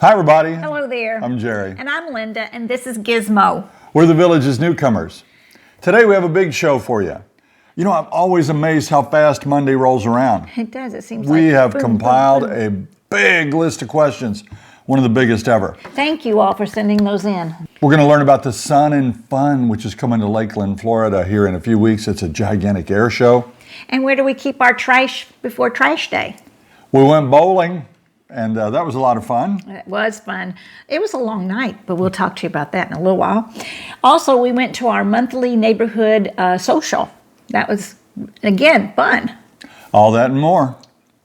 Hi, everybody. Hello there. I'm Jerry. And I'm Linda, and this is Gizmo. We're the village's newcomers. Today we have a big show for you. You know, I'm always amazed how fast Monday rolls around. It does. It seems We like have boom, compiled boom, boom. a big list of questions, one of the biggest ever. Thank you all for sending those in. We're going to learn about the Sun and Fun, which is coming to Lakeland, Florida here in a few weeks. It's a gigantic air show. And where do we keep our trash before trash day? We went bowling, and that was a lot of fun. It was fun. It was a long night, but we'll talk to you about that in a little while. Also, we went to our monthly neighborhood social. That was, again, fun. All that and more.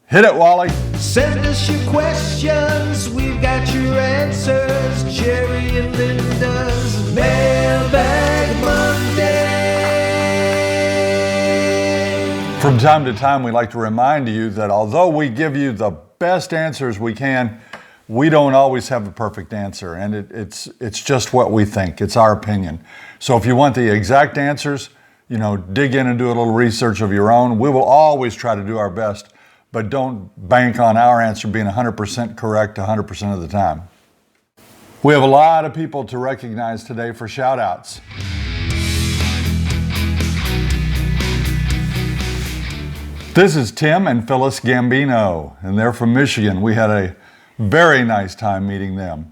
Hit it, Wally. Send us your questions, we've got your answers. Jerry and Linda's Mailbag Monday. From time to time, we like to remind you that although we give you the best answers we can, we don't always have the perfect answer, and it's just what we think. It's our opinion. So if you want the exact answers, you know, dig in and do a little research of your own. We will always try to do our best, but don't bank on our answer being 100% correct 100% of the time. We have a lot of people to recognize today for shout outs. This is Tim and Phyllis Gambino, and they're from Michigan. We had a very nice time meeting them.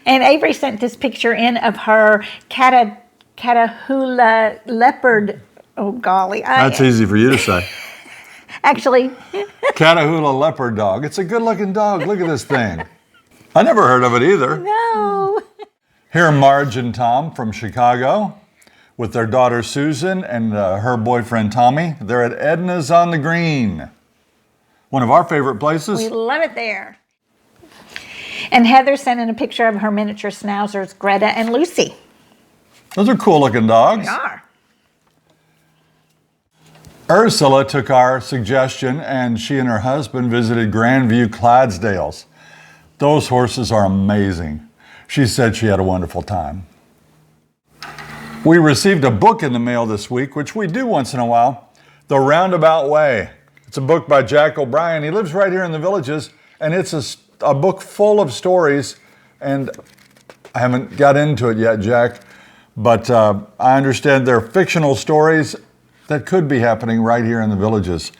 And Avery sent this picture in of her Catahoula leopard. Oh, golly. That's easy for you to say. Actually, Catahoula leopard dog. It's a good-looking dog. Look at this thing. I never heard of it either. no. Here are Marge and Tom from Chicago with their daughter Susan and her boyfriend Tommy. They're at Edna's on the Green, one of our favorite places. We love it there. And Heather sent in a picture of her miniature schnauzers, Greta and Lucy. Those are cool-looking dogs. They are. Ursula took our suggestion and she and her husband visited Grandview Clydesdales. Those horses are amazing. She said she had a wonderful time. We received a book in the mail this week, which we do once in a while, The Roundabout Way. It's a book by Jack O'Brien. He lives right here in the Villages, and it's a book full of stories, and I haven't got into it yet, Jack, but I understand they're fictional stories that could be happening right here in the Villages.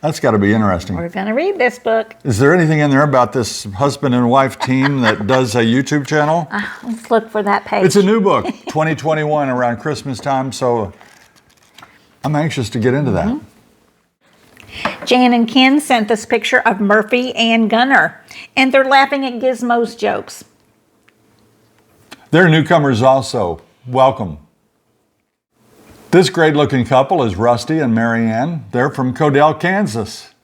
That's got to be interesting. We're going to read this book. Is there anything in there about this husband and wife team that does a YouTube channel? Let's look for that page. It's a new book, 2021, around Christmas time, so I'm anxious to get into that. Jan and Ken sent this picture of Murphy and Gunner, and they're laughing at Gizmo's jokes. They're newcomers also. Welcome. This great-looking couple is Rusty and Marianne. They're from Codell, Kansas.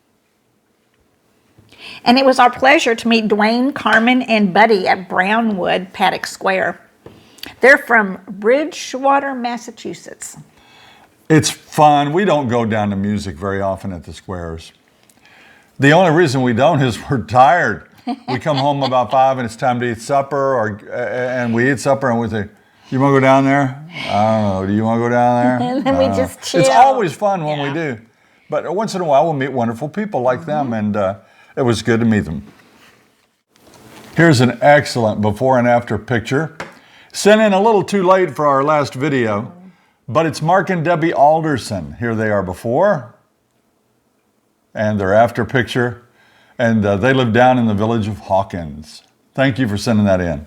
And it was our pleasure to meet Dwayne, Carmen, and Buddy at Brownwood Paddock Square. They're from Bridgewater, Massachusetts. It's fun. We don't go down to music very often at the squares. The only reason we don't is we're tired. We come home about 5 and it's time to eat supper, and we eat supper and we think, you want to go down there? I don't know. Do you want to go down there? And then we just chill. It's always fun when we do. But once in a while, we'll meet wonderful people like them, and it was good to meet them. Here's an excellent before and after picture. Sent in a little too late for our last video, but it's Mark and Debbie Alderson. Here they are before, and their after picture, and they live down in the village of Hawkins. Thank you for sending that in.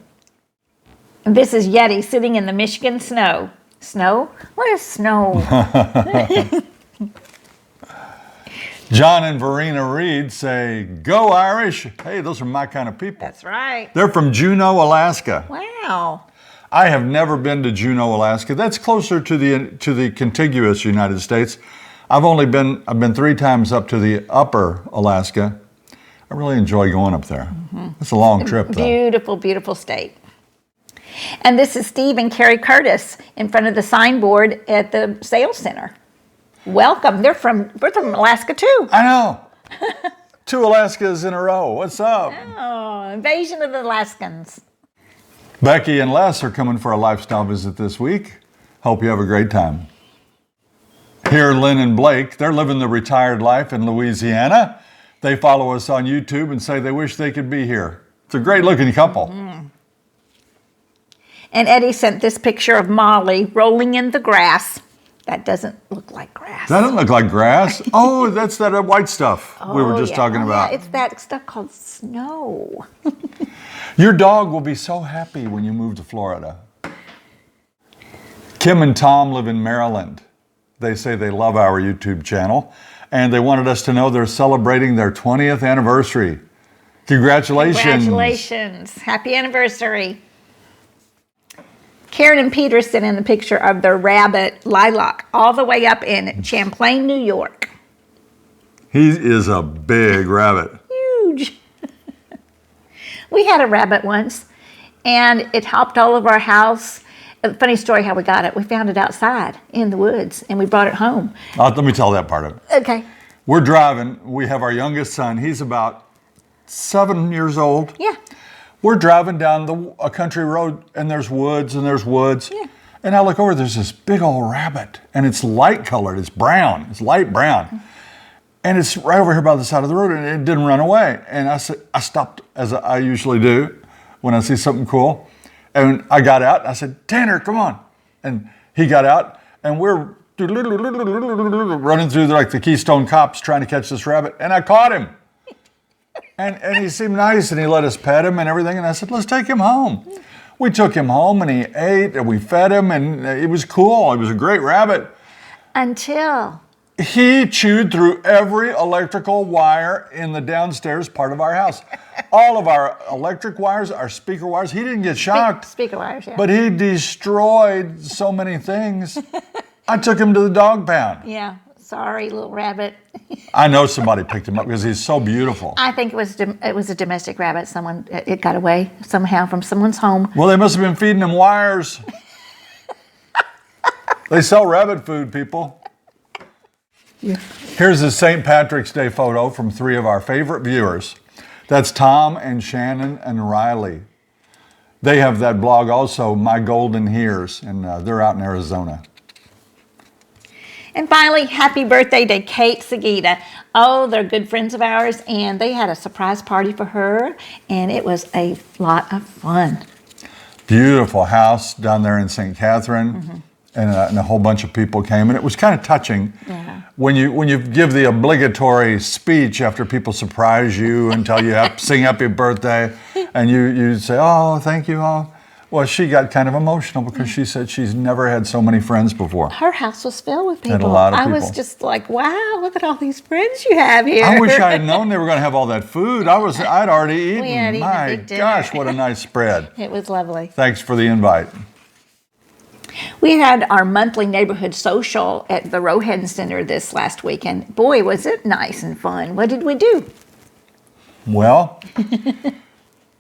This is Yeti sitting in the Michigan snow. Snow? What is snow? John and Verena Reed say, "Go Irish." Hey, those are my kind of people. That's right. They're from Juneau, Alaska. Wow. I have never been to Juneau, Alaska. That's closer to the contiguous United States. I've been 3 times up to the upper Alaska. I really enjoy going up there. It's a long trip, though. Beautiful, beautiful state. And this is Steve and Carrie Curtis in front of the signboard at the sales center. Welcome. We're from Alaska too. I know. 2 Alaskas in a row. What's up? Oh, invasion of the Alaskans. Becky and Les are coming for a lifestyle visit this week. Hope you have a great time. Here, Lynn and Blake, they're living the retired life in Louisiana. They follow us on YouTube and say they wish they could be here. It's a great looking couple. And Eddie sent this picture of Molly rolling in the grass. That doesn't look like grass. That doesn't look like grass. Oh, that's that white stuff we were just talking about. Yeah, it's that stuff called snow. Your dog will be so happy when you move to Florida. Kim and Tom live in Maryland. They say they love our YouTube channel, and they wanted us to know they're celebrating their 20th anniversary. Congratulations. Congratulations. Happy anniversary. Karen and Peter sent in the picture of their rabbit, Lilac, all the way up in Champlain, New York. He is a big rabbit. Huge. We had a rabbit once, and it hopped all over our house. A funny story how we got it. We found it outside in the woods, and we brought it home. Let me tell that part of it. Okay. We're driving. We have our youngest son. He's about 7 years old. Yeah. We're driving down a country road, and there's woods, and there's woods. Yeah. And I look over, there's this big old rabbit, and it's light colored. It's brown. It's light brown. And it's right over here by the side of the road, and it didn't run away. And I stopped, as I usually do when I see something cool. And I got out, and I said, Tanner, come on. And he got out, and we're running through like the Keystone Cops trying to catch this rabbit, and I caught him. And he seemed nice, and he let us pet him and everything. And I said, let's take him home. We took him home, and he ate, and we fed him, and it was cool. It was a great rabbit. Until he chewed through every electrical wire in the downstairs part of our house. All of our electric wires, our speaker wires. He didn't get shocked. Speaker wires, yeah. But he destroyed so many things. I took him to the dog pound. Yeah. Sorry, little rabbit. I know somebody picked him up because he's so beautiful. I think it was a domestic rabbit. It got away somehow from someone's home. Well, they must have been feeding him wires. They sell rabbit food, people. Yeah. Here's a St. Patrick's Day photo from 3 of our favorite viewers. That's Tom and Shannon and Riley. They have that blog also, My Golden Hears, and they're out in Arizona. And finally, happy birthday to Kate Sagitta. Oh, they're good friends of ours, and they had a surprise party for her, and it was a lot of fun. Beautiful house down there in St. Catherine, and a whole bunch of people came, and it was kind of touching. Yeah. When you give the obligatory speech after people surprise you and tell you sing happy birthday, and you say, oh, thank you. Oh. Well, she got kind of emotional because she said she's never had so many friends before. Her house was filled with people. Had a lot of I was people. just like, wow, look at all these friends you have here. I wish I had known they were going to have all that food. I'd already eaten. We had eaten a My big dinner. gosh, what a nice spread. It was lovely. Thanks for the invite. We had our monthly neighborhood social at the Rohan Center this last weekend. Boy, was it nice and fun. What did we do? Well,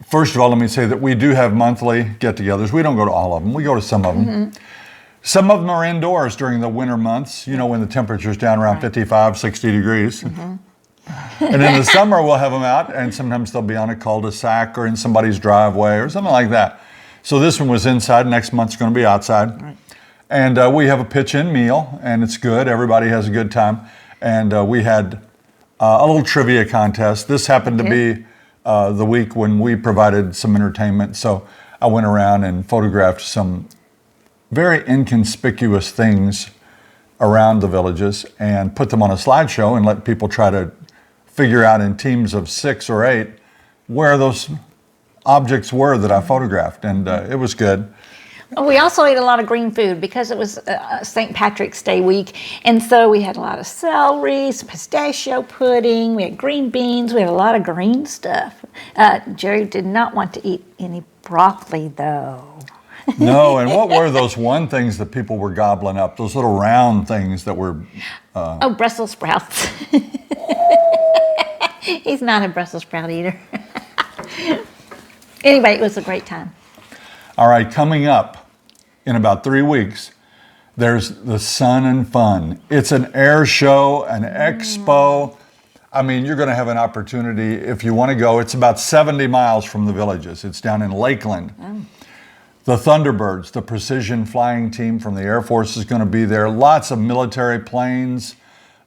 first of all, let me say that we do have monthly get-togethers. We don't go to all of them. We go to some of them. Some of them are indoors during the winter months, when the temperature's down around 55, 60 degrees. And in the summer, we'll have them out, and sometimes they'll be on a cul-de-sac or in somebody's driveway or something like that. So this one was inside. Next month's going to be outside. Right. And we have a pitch-in meal, and it's good. Everybody has a good time. And we had a little trivia contest. This happened to be the week when we provided some entertainment. So I went around and photographed some very inconspicuous things around the villages and put them on a slideshow and let people try to figure out in teams of 6 or 8 where those objects were that I photographed. And it was good. We also ate a lot of green food because it was St. Patrick's Day week. And so we had a lot of celery, some pistachio pudding, we had green beans, we had a lot of green stuff. Jerry did not want to eat any broccoli, though. No, and what were those things that people were gobbling up? Those little round things that were... Brussels sprouts. He's not a Brussels sprout eater. Anyway, it was a great time. All right, coming up in about 3 weeks, there's the Sun and Fun. It's an air show, an expo. I mean, you're going to have an opportunity if you want to go. It's about 70 miles from the villages. It's down in Lakeland. The Thunderbirds, the precision flying team from the Air Force, is going to be there. Lots of military planes,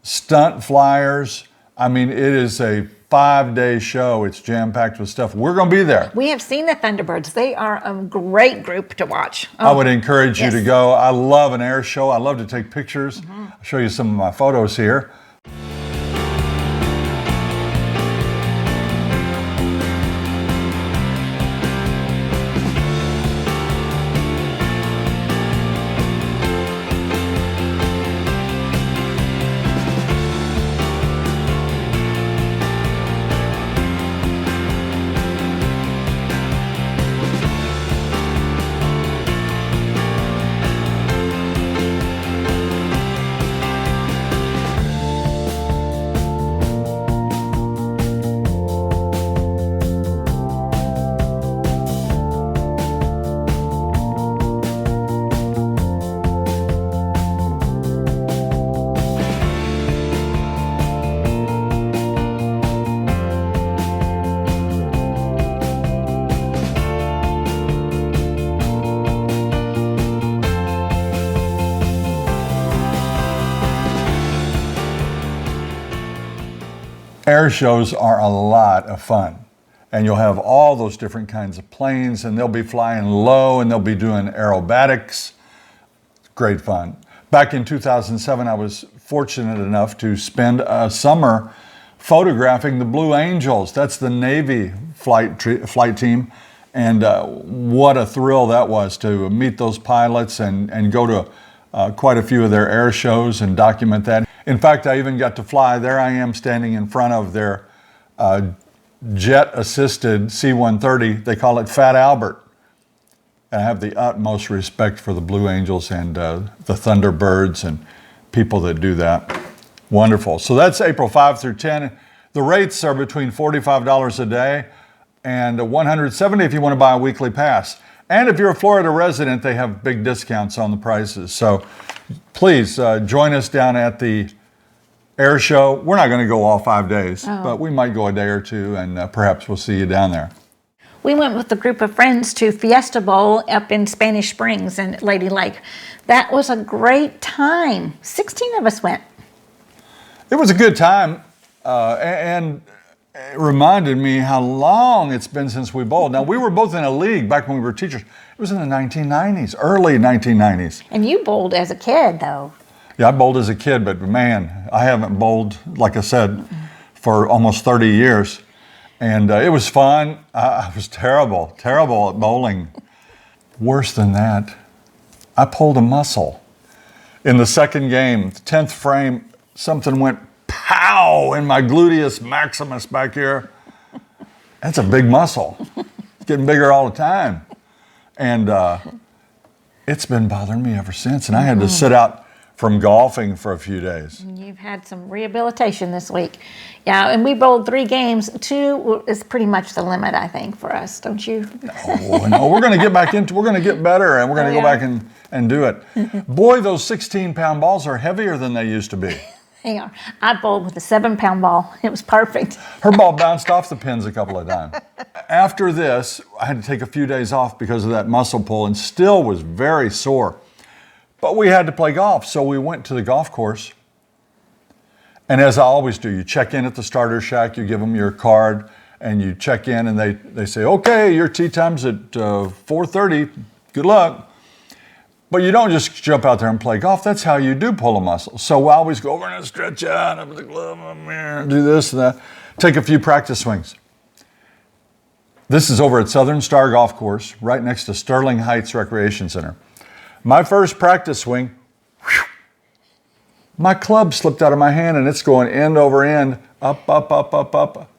stunt flyers. I mean, it is a 5-day show. It's jam-packed with stuff. We're going to be there. We have seen the Thunderbirds. They are a great group to watch. I would encourage you to yes. go. I love an air show. I love to take pictures. I'll show you some of my photos here. Air shows are a lot of fun, and you'll have all those different kinds of planes, and they'll be flying low and they'll be doing aerobatics. Great fun. Back in 2007, I was fortunate enough to spend a summer photographing the Blue Angels. That's the Navy flight team, and what a thrill that was to meet those pilots and go to quite a few of their air shows and document that. In fact, I even got to fly. There I am standing in front of their jet-assisted C-130. They call it Fat Albert. And I have the utmost respect for the Blue Angels and the Thunderbirds and people that do that. Wonderful. So that's April 5 through 10. The rates are between $45 a day and $170 if you want to buy a weekly pass. And if you're a Florida resident, they have big discounts on the prices. So please join us down at the air show. We're not going to go all 5 days, but we might go a day or two, and perhaps we'll see you down there. We went with a group of friends to Fiesta Bowl up in Spanish Springs and Lady Lake. That was a great time. 16 of us went. It was a good time, and it reminded me how long it's been since we bowled. Now, we were both in a league back when we were teachers. It was in the 1990s, early 1990s. And you bowled as a kid, though. Yeah, I bowled as a kid, but man, I haven't bowled, like I said, for almost 30 years. And it was fun. I was terrible at bowling. Worse than that, I pulled a muscle. In the second game, the 10th frame, something went pow in my gluteus maximus back here. That's a big muscle. It's getting bigger all the time. And it's been bothering me ever since. And I had to sit out from golfing for a few days. You've had some rehabilitation this week. Yeah, and we bowled 3 games. 2 is pretty much the limit, I think, for us, don't you? No, we're going to get back into, we're going to get better, and we're going to go back and do it. Boy, those 16-pound balls are heavier than they used to be. They are. I bowled with a 7-pound ball. It was perfect. Her ball bounced off the pins a couple of times. After this, I had to take a few days off because of that muscle pull and still was very sore. But we had to play golf, so we went to the golf course. And as I always do, you check in at the starter shack, you give them your card, and you check in, and they say, okay, your tee time's at 4:30, good luck. But you don't just jump out there and play golf. That's how you do pull a muscle. So I always go over and stretch out, and the glove on there, do this and that. Take a few practice swings. This is over at Southern Star Golf Course, right next to Sterling Heights Recreation Center. My first practice swing, whew, my club slipped out of my hand, and it's going end over end, up, up, up, up, up.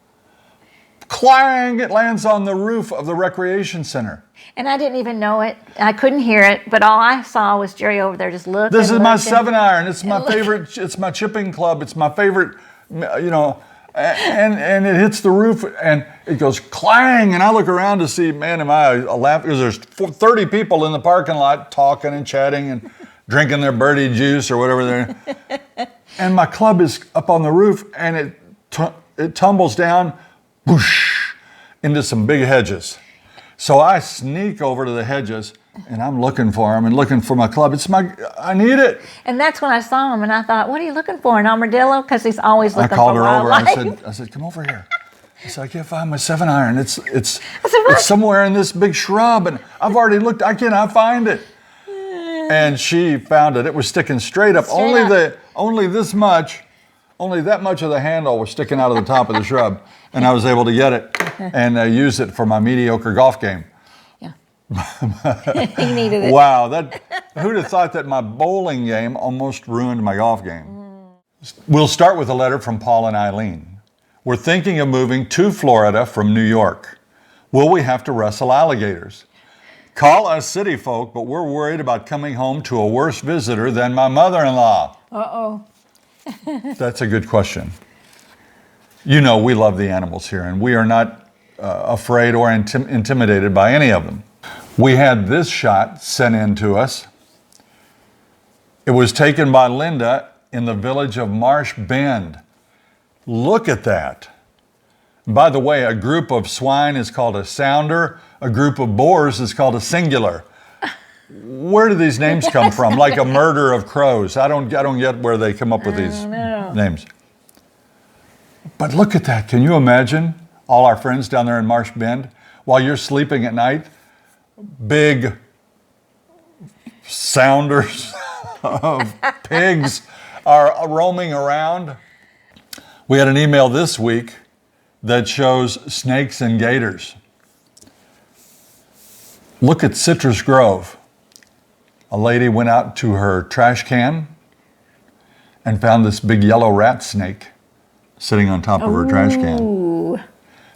Clang! It lands on the roof of the recreation center. And I didn't even know it. I couldn't hear it, but all I saw was Jerry over there just looking. This is my 7-iron. It's my favorite. It's my chipping club. It's my favorite, and it hits the roof and it goes clang. And I look around to see, man, am I laughing? Because there's 30 people in the parking lot talking and chatting and drinking their birdie juice or whatever they're. And my club is up on the roof, and it tumbles down, whoosh, into some big hedges. So I sneak over to the hedges, and I'm looking for him and looking for my club. I need it. And that's when I saw him, and I thought, what are you looking for, an armadillo? Because he's always looking for wildlife. I called her over. I said, come over here. I said, I can't find my 7-iron. It's "What?" somewhere in this big shrub, and I've already looked. I cannot find it. And she found it. It was sticking straight up. Only that much of the handle was sticking out of the top of the shrub, and I was able to get it and use it for my mediocre golf game. Yeah. He needed it. Wow, who'd have thought that my bowling game almost ruined my golf game? We'll start with a letter from Paul and Eileen. We're thinking of moving to Florida from New York. Will we have to wrestle alligators? Call us city folk, but we're worried about coming home to a worse visitor than my mother-in-law. Uh-oh. That's a good question. You know, we love the animals here, and we are not afraid or intimidated by any of them. We had this shot sent in to us. It was taken by Linda in the village of Marsh Bend. Look at that. By the way, a group of swine is called a sounder. A group of boars is called a singular. Where do these names come from? Like a murder of crows. I don't get where they come up with these names. But look at that. Can you imagine all our friends down there in Marsh Bend? While you're sleeping at night, big sounders of pigs are roaming around. We had an email this week that shows snakes and gators. Look at Citrus Grove. A lady went out to her trash can and found this big yellow rat snake sitting on top of her trash can. Ooh.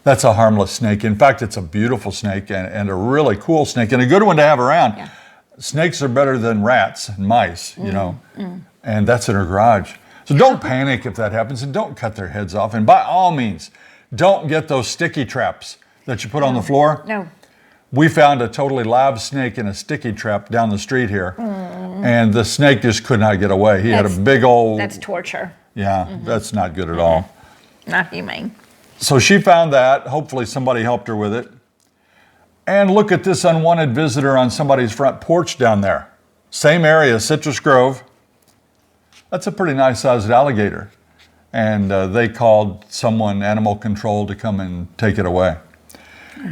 That's a harmless snake. In fact, it's a beautiful snake and a really cool snake and a good one to have around. Yeah. Snakes are better than rats and mice, you know, and that's in her garage. So don't panic if that happens, and don't cut their heads off. And by all means, don't get those sticky traps that you put on the floor. No. We found a totally live snake in a sticky trap down the street here, and the snake just could not get away. He had a big old... That's torture. Yeah, that's not good at all. Not humane. So she found that. Hopefully somebody helped her with it. And look at this unwanted visitor on somebody's front porch down there. Same area, Citrus Grove. That's a pretty nice sized alligator. And they called someone, animal control, to come and take it away.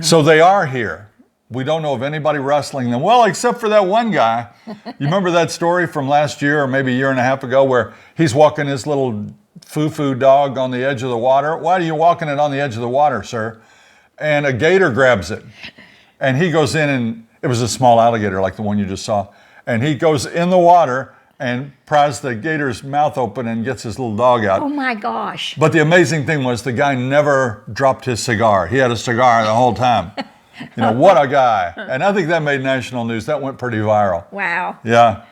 So they are here. We don't know of anybody wrestling them. Well, except for that one guy. You remember that story from last year or maybe a year and a half ago where he's walking his little foo-foo dog on the edge of the water? Why are you walking it on the edge of the water, sir? And a gator grabs it. And he goes in, and it was a small alligator like the one you just saw. And he goes in the water and pries the gator's mouth open and gets his little dog out. Oh my gosh. But the amazing thing was the guy never dropped his cigar. He had a cigar the whole time. You know, what a guy. And I think that made national news. That went pretty viral. Wow. Yeah.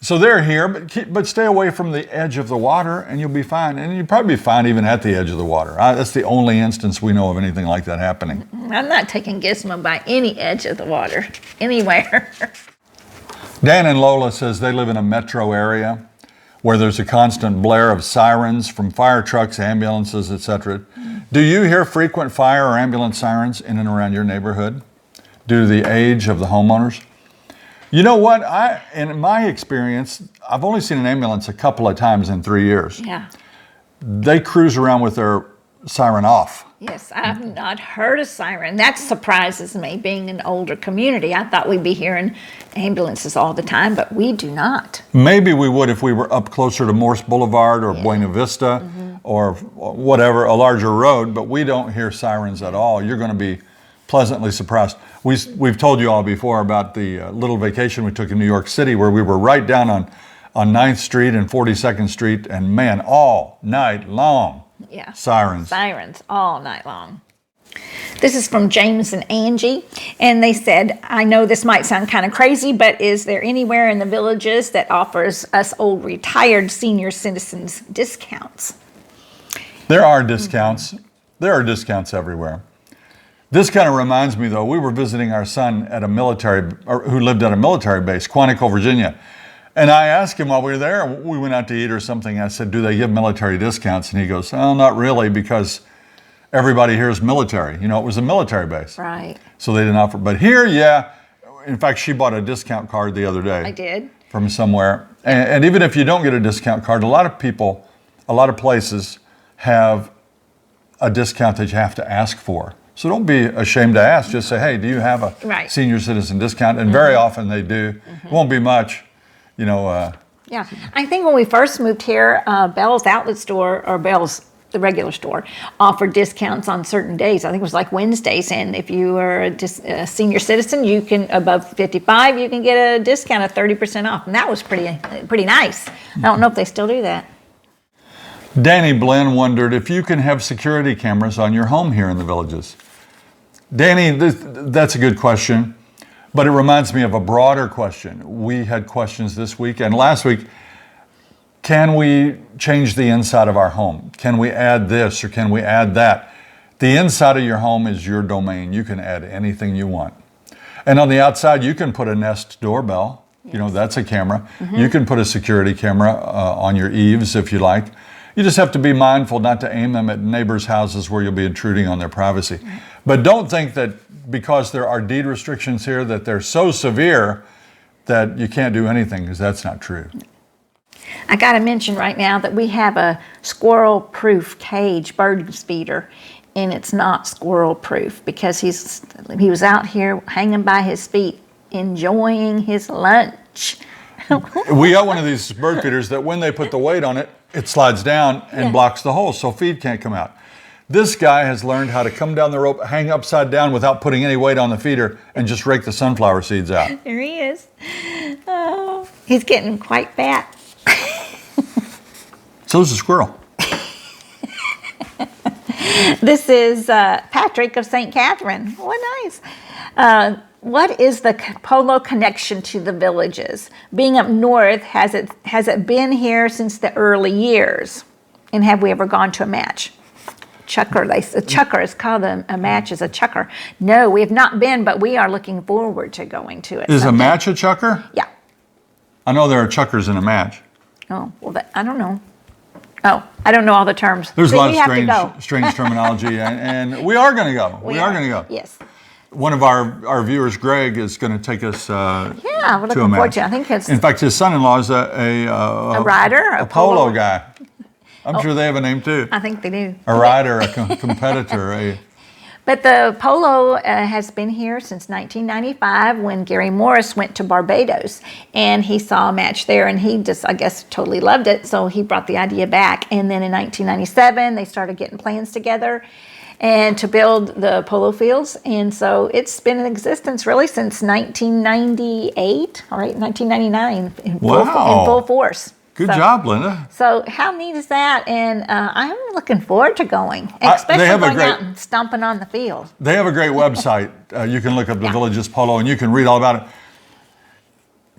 So they're here, but stay away from the edge of the water and you'll be fine. And you'll probably be fine even at the edge of the water. That's the only instance we know of anything like that happening. I'm not taking Gizmo by any edge of the water, anywhere. Dan and Lola says they live in a metro area where there's a constant blare of sirens from fire trucks, ambulances, etc. Do you hear frequent fire or ambulance sirens in and around your neighborhood due to the age of the homeowners? You know what? In my experience, I've only seen an ambulance a couple of times in 3 years. Yeah. They cruise around with their siren off. Yes, I've not heard a siren. That surprises me, being an older community. I thought we'd be hearing ambulances all the time, but we do not. Maybe we would if we were up closer to Morse Boulevard or Buena Vista or whatever, a larger road, but we don't hear sirens at all. You're going to be pleasantly surprised. We've told you all before about the little vacation we took in New York City where we were right down on 9th Street and 42nd Street, and man, all night long. Yeah. Sirens. Sirens all night long. This is from James and Angie, and they said, I know this might sound kind of crazy, but is there anywhere in the villages that offers us old retired senior citizens discounts? There are discounts. There are discounts everywhere. This kind of reminds me, though, we were visiting our son at who lived at a military base, Quantico, Virginia. And I asked him while we were there, we went out to eat or something. I said, do they give military discounts? And he goes, oh, not really, because everybody here is military. You know, it was a military base. Right. So they didn't offer. But here, yeah. In fact, she bought a discount card the other day. I did. From somewhere. And even if you don't get a discount card, a lot of places have a discount that you have to ask for. So don't be ashamed to ask. Just say, hey, do you have a Right. senior citizen discount? And very often they do. It won't be much, you know. Yeah, I think when we first moved here, Bell's Outlet Store, or Bell's, the regular store, offered discounts on certain days. I think it was like Wednesdays, and if you are a senior citizen, you can, above 55, you can get a discount of 30% off, and that was pretty nice. I don't know if they still do that. Danny Blinn wondered if you can have security cameras on your home here in the Villages. Danny, that's a good question, but it reminds me of a broader question. We had questions this week and last week. Can we change the inside of our home? Can we add this or can we add that? The inside of your home is your domain. You can add anything you want. And on the outside, you can put a Nest doorbell. Yes. You know, that's a camera. You can put a security camera on your eaves if you like. You just have to be mindful not to aim them at neighbors' houses where you'll be intruding on their privacy. But don't think that because there are deed restrictions here that they're so severe that you can't do anything, because that's not true. I got to mention right now that we have a squirrel-proof cage bird feeder, and it's not squirrel-proof because he was out here hanging by his feet enjoying his lunch. We got one of these bird feeders that when they put the weight on it, it slides down and blocks the hole, so feed can't come out. This guy has learned how to come down the rope, hang upside down without putting any weight on the feeder, and just rake the sunflower seeds out. There he is. Oh, he's getting quite fat. So's the squirrel. This is Patrick of St. Catherine. Oh, nice. What is the polo connection to the Villages? Being up north, has it been here since the early years? And have we ever gone to a match? Chucker, a chucker is called a match is a chucker. No, we have not been, but we are looking forward to going to it. Is a match a chucker? Yeah. I know there are chuckers in a match. Oh, well, I don't know. Oh, I don't know all the terms. There's a lot of strange terminology, and we are going to go. We are going to go. Yes. One of our viewers, Greg, is going to take us we're to a looking forward match. to it. I think it's In fact, his son-in-law is a rider, a polo guy. I'm sure they have a name too. I think they do. A rider, a competitor. But the polo has been here since 1995 when Gary Morris went to Barbados, and he saw a match there, and he just, I guess, totally loved it, so he brought the idea back. And then in 1997, they started getting plans together and to build the polo fields, and so it's been in existence really since 1998, all right, 1999 in full force. Good job, Linda. So how neat is that? And I'm looking forward to going, especially going out and stomping on the field. They have a great website. You can look up the Villages Polo and you can read all about it.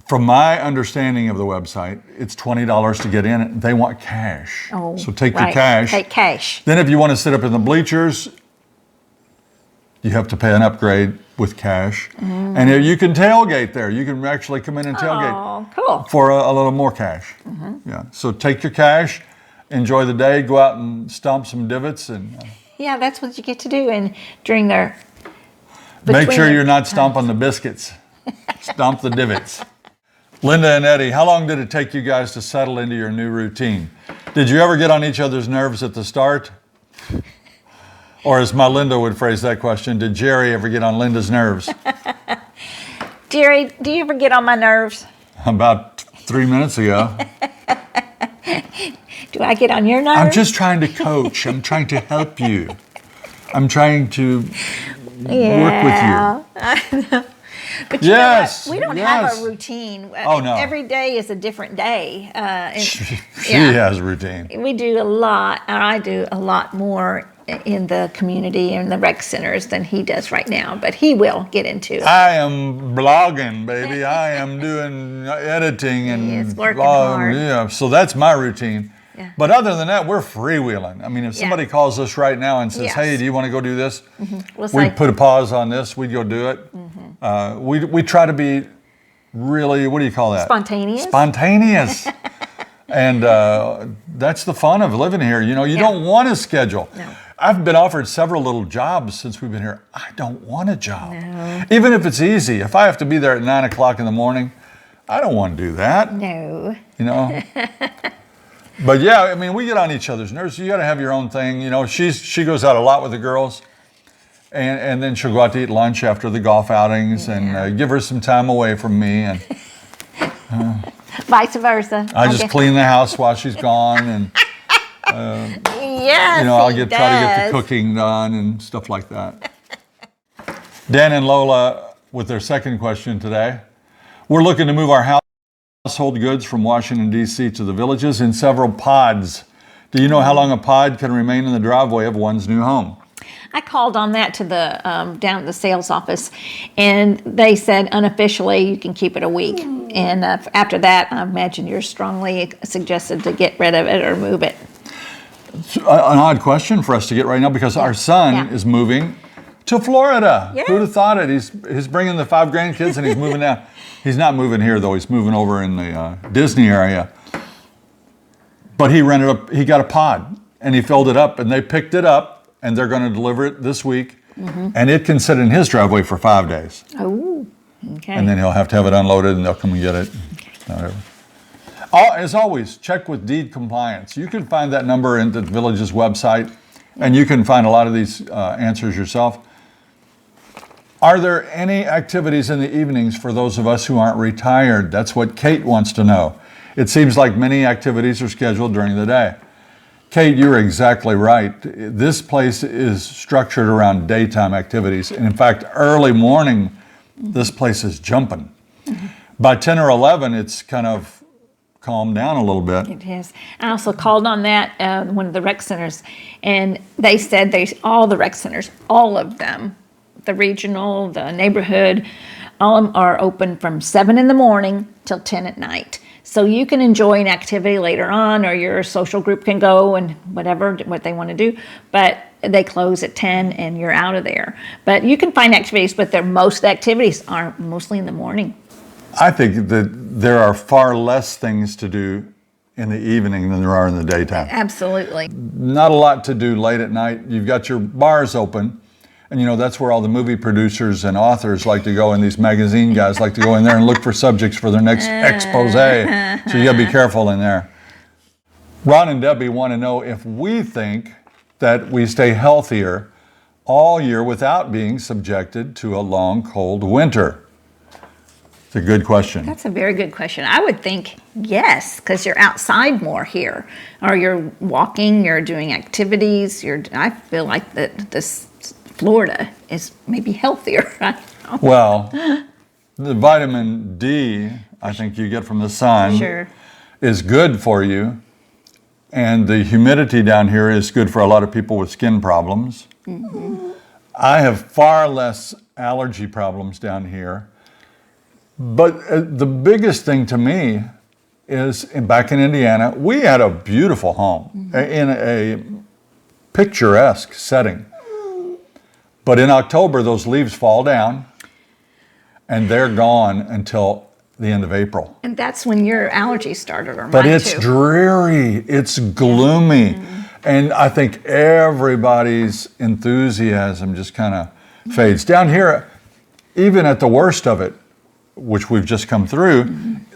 From my understanding of the website, it's $20 to get in. They want cash. Oh, so take your cash. Take cash. Then if you want to sit up in the bleachers, you have to pay an upgrade with cash. And you can tailgate there. You can actually come in and tailgate. Oh, cool. For a little more cash. Yeah. So take your cash, enjoy the day, go out and stomp some divots. And yeah, that's what you get to do during their... Make sure you're not stomping the biscuits. Stomp the divots. Linda and Eddie, how long did it take you guys to settle into your new routine? Did you ever get on each other's nerves at the start? Or as my Linda would phrase that question, did Jerry ever get on Linda's nerves? Jerry, do you ever get on my nerves? About 3 minutes ago. Do I get on your nerves? I'm just trying to coach. I'm trying to help you. I'm trying to work with you. I know. But you know what? We don't have a routine. Oh, no. Every day is a different day. She has a routine. We do a lot, or I do a lot more in the community and the rec centers than he does right now, but he will get into it. I am blogging, baby. I am doing editing and it's working hard. Yeah, so that's my routine. Yeah. But other than that, we're freewheeling. I mean, if somebody calls us right now and says, hey, do you want to go do this? We'd put a pause on this. We'd go do it. We try to be really, what do you call that? Spontaneous. Spontaneous. And that's the fun of living here. You know, you don't want a schedule. No. I've been offered several little jobs since we've been here. I don't want a job. No. Even if it's easy. If I have to be there at 9 o'clock in the morning, I don't want to do that. No. You know? But yeah, I mean, we get on each other's nerves. You got to have your own thing. You know, she goes out a lot with the girls, and then she'll go out to eat lunch after the golf outings and give her some time away from me. And vice versa. I just clean the house while she's gone, and yes, you know, I'll try to get the cooking done and stuff like that. Dan and Lola with their second question today. We're looking to move our household goods from Washington, D.C. to the villages in several pods. Do you know how long a pod can remain in the driveway of one's new home? I called on that to the down at the sales office, and they said unofficially you can keep it a week. And after that, I imagine you're strongly suggested to get rid of it or move it. An odd question for us to get right now because our son is moving to Florida. Yeah. Who'd have thought it? He's bringing the 5 grandkids and he's moving down. He's not moving here though. He's moving over in the Disney area. But he got a pod and he filled it up and they picked it up and they're going to deliver it this week. And it can sit in his driveway for 5 days. Oh, okay. And then he'll have to have it unloaded and they'll come and get it. Whatever. As always, check with deed compliance. You can find that number in the village's website, and you can find a lot of these answers yourself. Are there any activities in the evenings for those of us who aren't retired? That's what Kate wants to know. It seems like many activities are scheduled during the day. Kate, you're exactly right. This place is structured around daytime activities. And in fact, early morning, this place is jumping. By 10 or 11, it's kind of calmed down a little bit. It is. I also called on that, one of the rec centers, and they said all the rec centers, all of them, the regional, the neighborhood, all of them are open from 7 in the morning till 10 at night. So you can enjoy an activity later on, or your social group can go and what they want to do, but they close at 10 and you're out of there. But you can find activities, but most activities are mostly in the morning. I think that there are far less things to do in the evening than there are in the daytime. Absolutely. Not a lot to do late at night. You've got your bars open, and you know that's where all the movie producers and authors like to go, and these magazine guys like to go in there and look for subjects for their next expose. So you got to be careful in there. Ron and Debbie want to know if we think that we stay healthier all year without being subjected to a long, cold winter. It's a good question. That's a very good question. I would think yes, because you're outside more here, or you're walking, you're doing activities. I feel like that this Florida is maybe healthier. Well, the vitamin D, I think you get from the sun, is good for you, and the humidity down here is good for a lot of people with skin problems. I have far less allergy problems down here. But the biggest thing to me is back in Indiana, we had a beautiful home in a picturesque setting. But in October, those leaves fall down and they're gone until the end of April. And that's when your allergies started, or But mine it's too. dreary, it's gloomy. And I think everybody's enthusiasm just kind of fades. Down here, even at the worst of it, which we've just come through,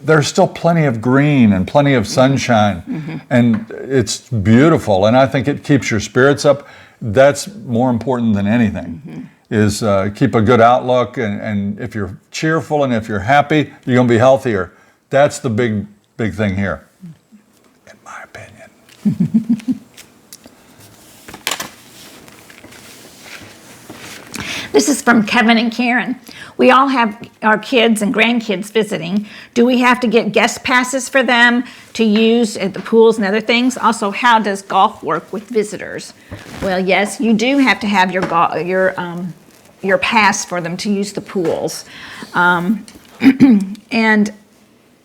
there's still plenty of green and plenty of sunshine, and it's beautiful. And I think it keeps your spirits up. That's more important than anything, is keep a good outlook. And if you're cheerful and if you're happy, you're going to be healthier. That's the big thing here, in my opinion. This is from Kevin and Karen. We all have our kids and grandkids visiting. Do we have to get guest passes for them to use at the pools and other things? Also, how does golf work with visitors? Well, yes, you do have to have your pass for them to use the pools. And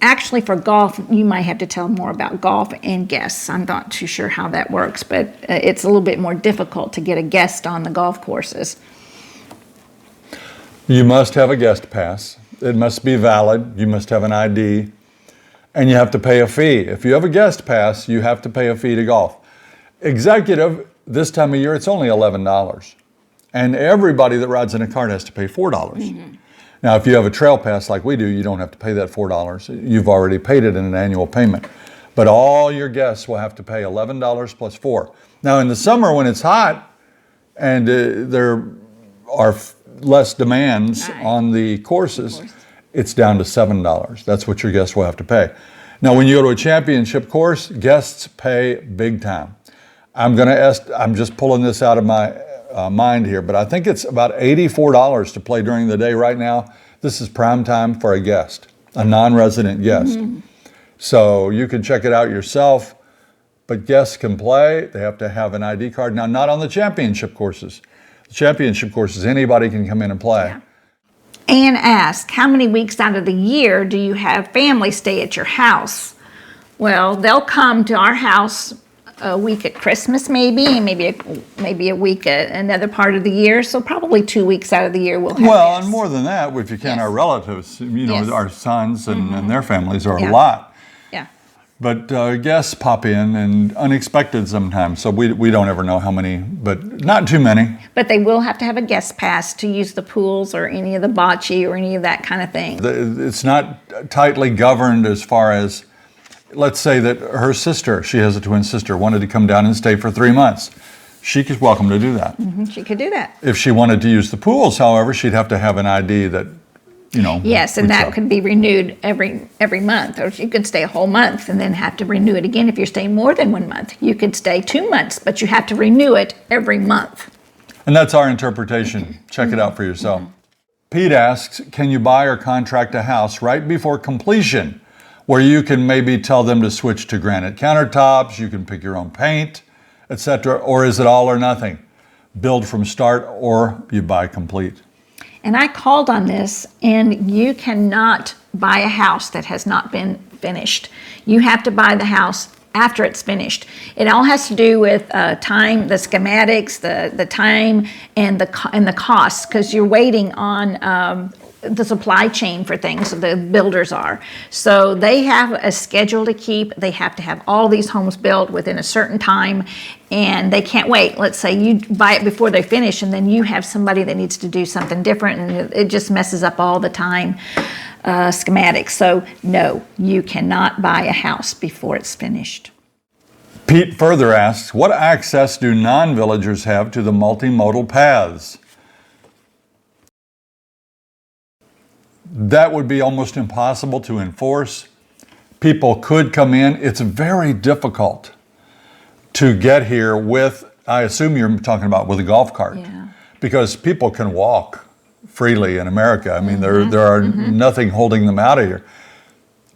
actually for golf, you might have to tell more about golf and guests. I'm not too sure how that works, but it's a little bit more difficult to get a guest on the golf courses. You must have a guest pass. It must be valid. You must have an ID. And you have to pay a fee. If you have a guest pass, you have to pay a fee to golf. Executive, this time of year, it's only $11. And everybody that rides in a cart has to pay $4. Now, if you have a trail pass like we do, you don't have to pay that $4. You've already paid it in an annual payment. But all your guests will have to pay $11 plus $4. Now in the summer when it's hot and there are less demands on the courses, it's down to $7. That's what your guests will have to pay. Now when you go to a championship course, guests pay big time. I'm just pulling this out of my mind here, but I think it's about $84 to play during the day right now. This is prime time for a guest, a non-resident guest. So you can check it out yourself, but guests can play. They have to have an ID card. Now, not on the championship courses. The championship courses, anybody can come in and play. Yeah. Anne asked, how many weeks out of the year do you have family stay at your house? Well, they'll come to our house a week at Christmas maybe, and maybe a week at another part of the year. So probably 2 weeks out of the year we'll have guests. And more than that, if you count our relatives, Yes. our sons and their families are a lot. Yeah. But guests pop in and unexpected sometimes. So we don't ever know how many, but not too many. But they will have to have a guest pass to use the pools or any of the bocce or any of that kind of thing. It's not tightly governed as far as, let's say that her sister, she has a twin sister, wanted to come down and stay for 3 months. She is welcome to do that. She could do that. If she wanted to use the pools, however, she'd have to have an ID that, Yes, and that could be renewed every month, or you could stay a whole month and then have to renew it again if you're staying more than 1 month. You could stay 2 months, but you have to renew it every month. And that's our interpretation. Check it out for yourself. Pete asks, can you buy or contract a house right before completion where you can maybe tell them to switch to granite countertops, you can pick your own paint, etc., or is it all or nothing? Build from start or you buy complete? And I called on this, and you cannot buy a house that has not been finished. You have to buy the house after it's finished. It all has to do with time, the schematics, the time, and the costs, because you're waiting on the supply chain for things, the builders are. So they have a schedule to keep. They have to have all these homes built within a certain time, and they can't wait. Let's say you buy it before they finish, and then you have somebody that needs to do something different, and it just messes up all the time schematics. So no, you cannot buy a house before it's finished. Pete further asks, what access do non-villagers have to the multimodal paths? That would be almost impossible to enforce. People could come in. It's very difficult to get here with, I assume you're talking about with a golf cart. Yeah. Because people can walk freely in America. I mean, there are nothing holding them out of here.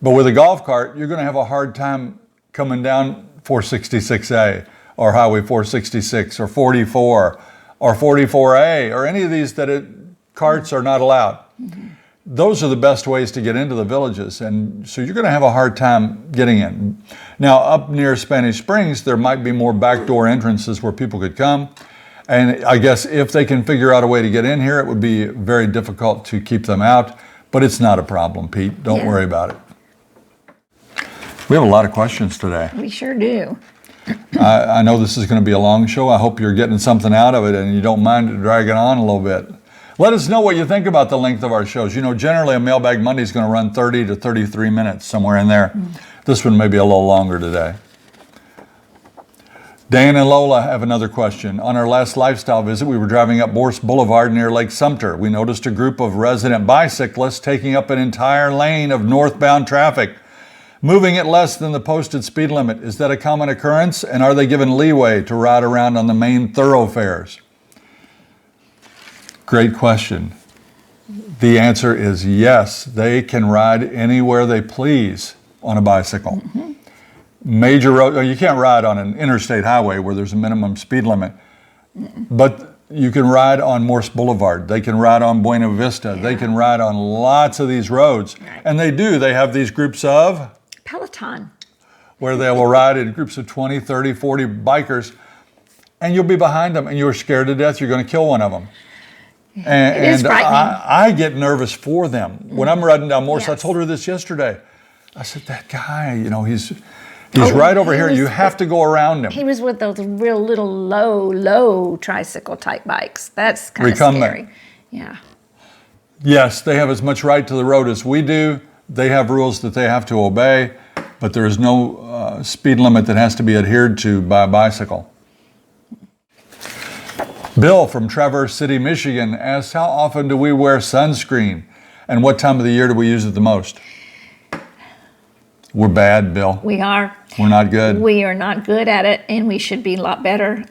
But with a golf cart, you're going to have a hard time coming down 466A or Highway 466 or 44 or 44A or any of these carts are not allowed. Those are the best ways to get into the villages, and so you're going to have a hard time getting in. Now, up near Spanish Springs, there might be more backdoor entrances where people could come, and I guess if they can figure out a way to get in here, it would be very difficult to keep them out, but it's not a problem, Pete. Don't worry about it. We have a lot of questions today. We sure do. I know this is going to be a long show. I hope you're getting something out of it and you don't mind dragging on a little bit. Let us know what you think about the length of our shows. Generally a Mailbag Monday is going to run 30 to 33 minutes, somewhere in there. This one may be a little longer today. Dan and Lola have another question. On our last lifestyle visit, we were driving up Morse Boulevard near Lake Sumter. We noticed a group of resident bicyclists taking up an entire lane of northbound traffic, moving at less than the posted speed limit. Is that a common occurrence? And are they given leeway to ride around on the main thoroughfares? Great question. The answer is yes. They can ride anywhere they please on a bicycle. Major road, you can't ride on an interstate highway where there's a minimum speed limit, but you can ride on Morse Boulevard. They can ride on Buena Vista. They can ride on lots of these roads. And they do. They have these groups of Peloton. Where they will ride in groups of 20, 30, 40 bikers, and you'll be behind them and you're scared to death you're going to kill one of them. It is frightening. I get nervous for them. When I'm riding down Morse, I told her this yesterday. I said, that guy, he's right over here. You have to go around him. He was with those real little low tricycle type bikes. That's kind of scary. Yeah. Yes, they have as much right to the road as we do. They have rules that they have to obey. but there is no speed limit that has to be adhered to by a bicycle. Bill from Traverse City, Michigan asks, how often do we wear sunscreen? And what time of the year do we use it the most? We're bad, Bill. We are. We're not good. We are not good at it, and we should be a lot better.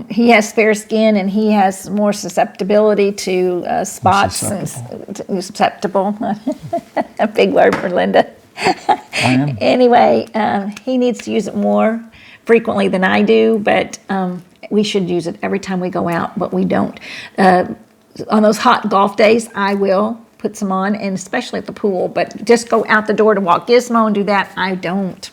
He has fair skin, and he has more susceptibility to spots. Susceptible. A big word for Linda. I am. Anyway, he needs to use it more frequently than I do, but we should use it every time we go out, but we don't. On those hot golf days, I will put some on, and especially at the pool, but just go out the door to walk Gizmo and do that, I don't.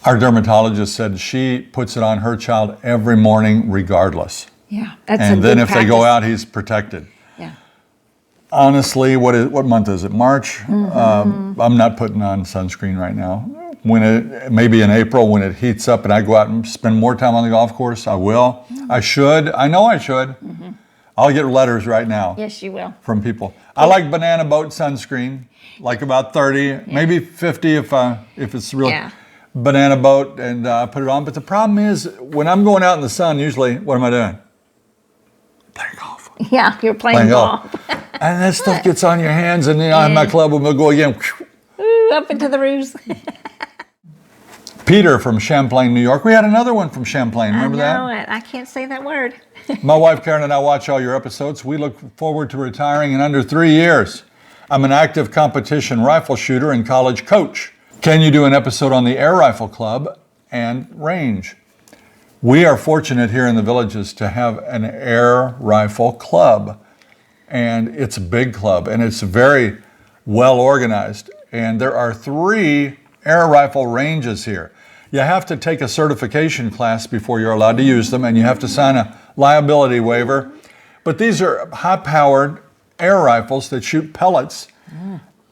Our dermatologist said she puts it on her child every morning regardless. Yeah, that's and a then good if they go practice. out, he's protected. Yeah. Honestly, what month is it? March? I'm not putting on sunscreen right now. Maybe in April when it heats up and I go out and spend more time on the golf course, I will. I should. I know I should. I'll get letters right now. Yes, you will. From people. I like banana boat sunscreen, like about 30, maybe 50 if it's really banana boat, and I put it on. But the problem is when I'm going out in the sun, usually, what am I doing? Playing golf. Yeah, you're playing golf. And that stuff gets on your hands, and I have my club and we'll go again. Ooh, up into the roofs. Peter from Champlain, New York. We had another one from Champlain. Remember that? I know it. I can't say that word. My wife Karen and I watch all your episodes. We look forward to retiring in under 3 years. I'm an active competition rifle shooter and college coach. Can you do an episode on the Air Rifle Club and range? We are fortunate here in the Villages to have an air rifle club. And it's a big club and it's very well organized. And there are 3 air rifle ranges here. You have to take a certification class before you're allowed to use them, and you have to sign a liability waiver. But these are high-powered air rifles that shoot pellets,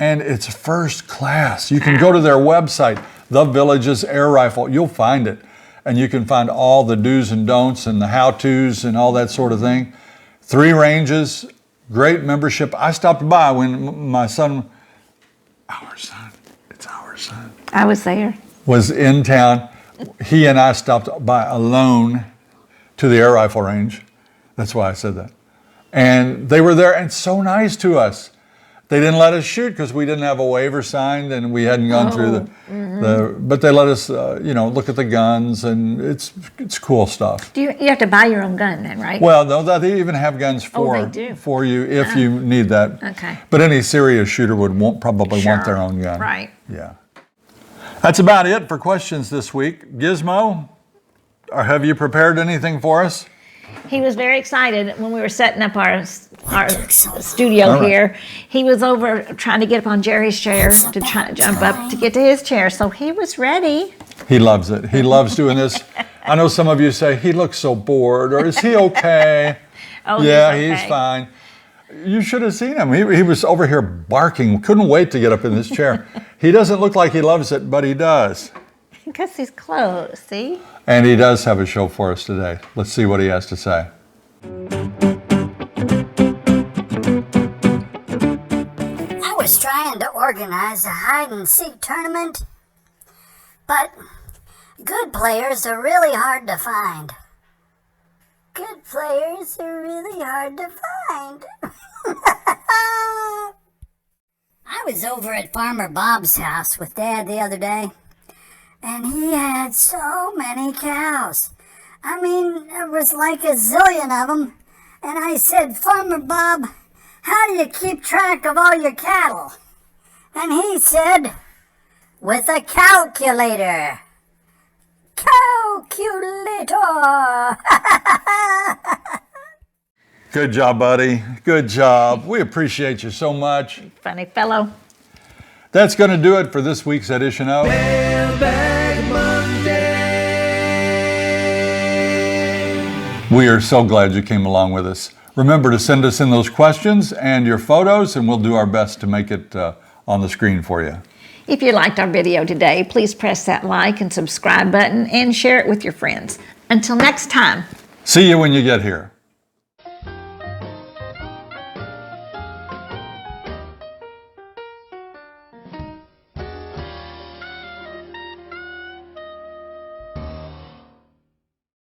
and it's first class. You can go to their website, The Villages Air Rifle. You'll find it, and you can find all the do's and don'ts and the how-tos and all that sort of thing. 3 ranges, great membership. I stopped by when my son, it's our son. I was there. Was in town. He and I stopped by alone to the air rifle range. That's why I said that. And they were there and so nice to us. They didn't let us shoot because we didn't have a waiver signed and we hadn't gone through but they let us, look at the guns, and it's cool stuff. You have to buy your own gun then, right? Well, no, they even have guns for you if you need that. Okay. But any serious shooter would probably want their own gun. Right. Yeah. That's about it for questions this week. Gizmo, have you prepared anything for us? He was very excited when we were setting up our studio here. He was over trying to get up on Jerry's chair to try to jump up to get to his chair, so he was ready. He loves it. He loves doing this. I know some of you say, he looks so bored, or is he okay? Yeah, he's fine. You should have seen him. He was over here barking, couldn't wait to get up in this chair. He doesn't look like he loves it, but he does. Because he's close, see? And he does have a show for us today. Let's see what he has to say. I was trying to organize a hide-and-seek tournament, but good players are really hard to find. Good players are really hard to find. I was over at Farmer Bob's house with Dad the other day, and he had so many cows. I mean, there was like a zillion of them. And I said, Farmer Bob, how do you keep track of all your cattle? And he said, with a calculator. Calculator. Good job, buddy. Good job. We appreciate you so much. Funny fellow. That's going to do it for this week's edition of Mailbag Monday. We are so glad you came along with us. Remember to send us in those questions and your photos, and we'll do our best to make it on the screen for you. If you liked our video today, please press that like and subscribe button and share it with your friends. Until next time. See you when you get here.